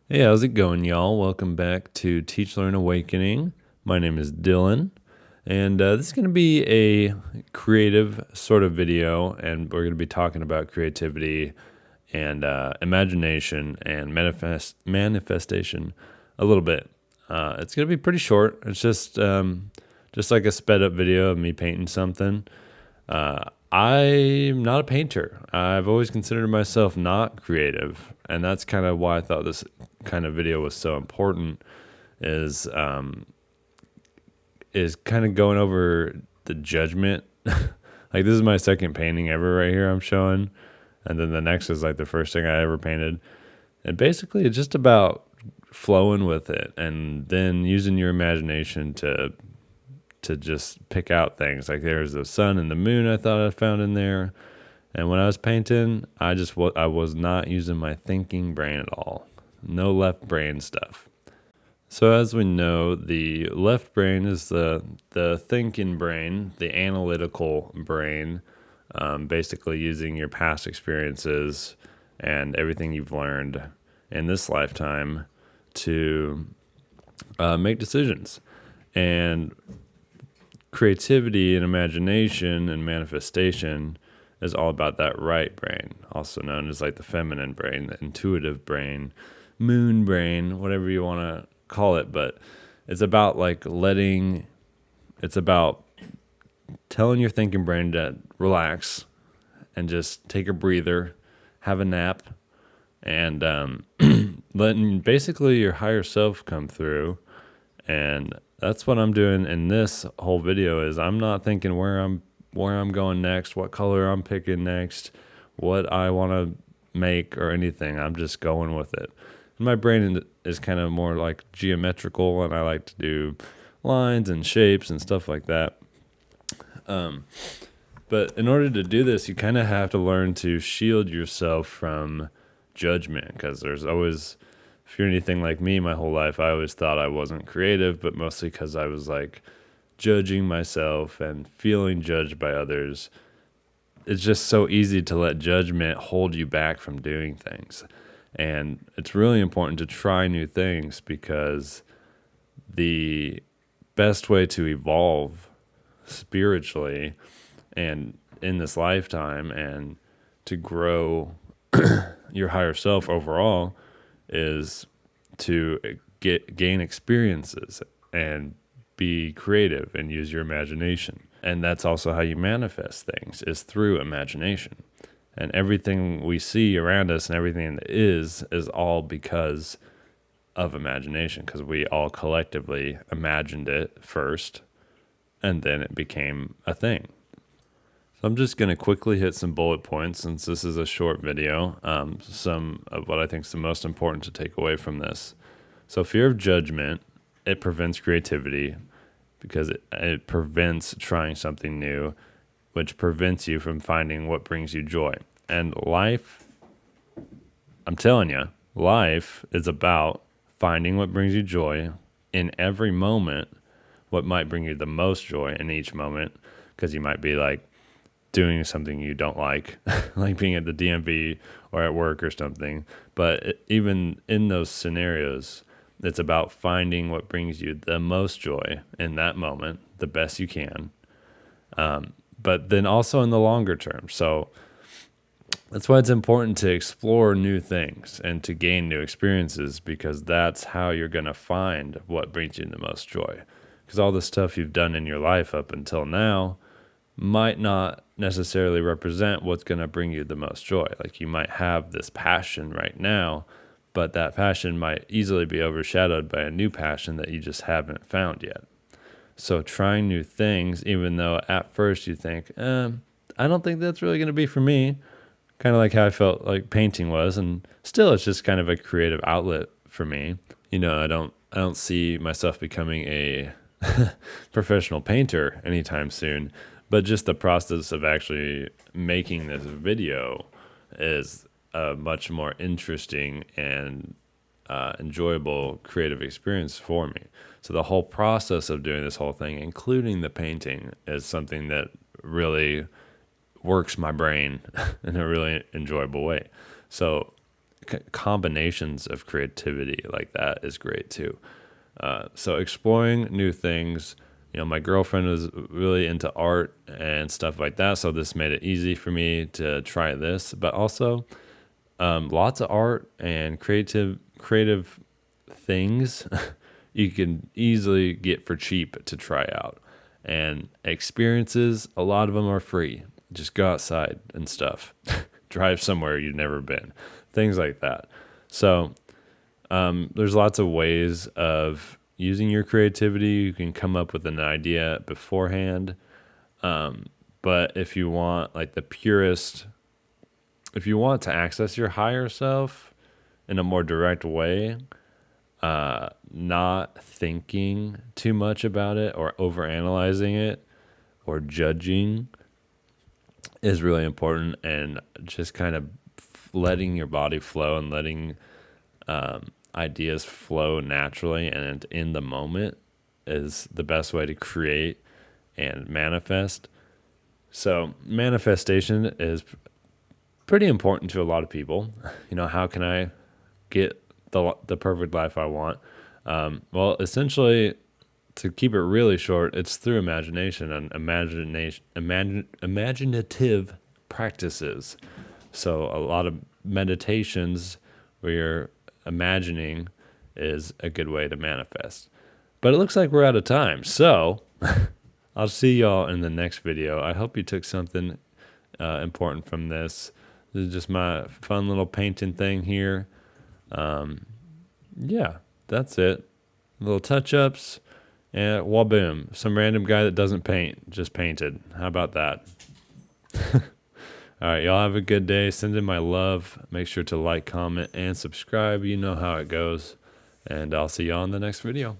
Hey, how's it going, y'all? Welcome back to Teach, Learn, Awakening. My name is Dylan, and this is going to be a creative sort of video, and we're going to be talking about creativity and imagination and manifestation a little bit. It's going to be pretty short. It's just like a sped up video of me painting something. I'm not a painter. I've always considered myself not creative, and that's kind of why I thought this kind of video was so important. Is kind of going over the judgment. Like this is my second painting ever right here. I'm showing, and then the next is like the first thing I ever painted, and basically it's just about flowing with it, and then using your imagination to just pick out things. Like there's the sun and the moon I thought I found in there. And when I was painting, I was not using my thinking brain at all. No left brain stuff. So as we know, the left brain is the thinking brain, the analytical brain, basically using your past experiences and everything you've learned in this lifetime to make decisions. And creativity and imagination and manifestation is all about that right brain, also known as like the feminine brain, the intuitive brain, moon brain, whatever you want to call it. But it's about it's about telling your thinking brain to relax and just take a breather, have a nap, and letting basically your higher self come through. And that's what I'm doing in this whole video. Is I'm not thinking where I'm going next, what color I'm picking next, what I want to make or anything. I'm just going with it. And my brain is kind of more like geometrical, and I like to do lines and shapes and stuff like that. But in order to do this, you kind of have to learn to shield yourself from judgment, because there's always, if you're anything like me, my whole life, I always thought I wasn't creative, but mostly because I was like judging myself and feeling judged by others. It's just so easy to let judgment hold you back from doing things. And it's really important to try new things, because the best way to evolve spiritually and in this lifetime and to grow your higher self overall is to gain experiences and be creative and use your imagination. And that's also how you manifest things, is through imagination. And everything we see around us and everything that is all because of imagination, because we all collectively imagined it first, and then it became a thing. So I'm just going to quickly hit some bullet points, since this is a short video, some of what I think is the most important to take away from this. So fear of judgment, it prevents creativity, because it prevents trying something new, which prevents you from finding what brings you joy. And life, I'm telling you, life is about finding what brings you joy in every moment, what might bring you the most joy in each moment, because you might be like doing something you don't like, like being at the DMV or at work or something. But even in those scenarios, it's about finding what brings you the most joy in that moment, the best you can. But then also in the longer term. So that's why it's important to explore new things and to gain new experiences, because that's how you're going to find what brings you the most joy. Because all the stuff you've done in your life up until now might not necessarily represent what's going to bring you the most joy. Like you might have this passion right now, but that passion might easily be overshadowed by a new passion that you just haven't found yet. So trying new things, even though at first you think, I don't think that's really going to be for me, kind of like how I felt like painting was, and still it's just kind of a creative outlet for me. I don't see myself becoming a professional painter anytime soon, but just the process of actually making this video is a much more interesting and enjoyable creative experience for me. So the whole process of doing this whole thing, including the painting, is something that really works my brain in a really enjoyable way. So combinations of creativity like that is great too. So exploring new things. My girlfriend was really into art and stuff like that, so this made it easy for me to try this. But also, lots of art and creative things you can easily get for cheap to try out. And experiences, a lot of them are free. Just go outside and stuff. Drive somewhere you've never been. Things like that. So there's lots of ways of using your creativity. You can come up with an idea beforehand. But if you want like the purest, if you want to access your higher self in a more direct way, not thinking too much about it or overanalyzing it or judging is really important, and just kind of letting your body flow and letting ideas flow naturally and in the moment is the best way to create and manifest. So manifestation is pretty important to a lot of people. How can I get the perfect life I want? Well, essentially, to keep it really short, it's through imagination and imaginative practices. So a lot of meditations where you're imagining is a good way to manifest. But it looks like we're out of time. So I'll see y'all in the next video. I hope you took something important from this. This is just my fun little painting thing here. Yeah, that's it. Little touch-ups, and waboom. Some random guy that doesn't paint just painted. How about that? All right, y'all have a good day. Send in my love. Make sure to like, comment, and subscribe. You know how it goes. And I'll see y'all in the next video.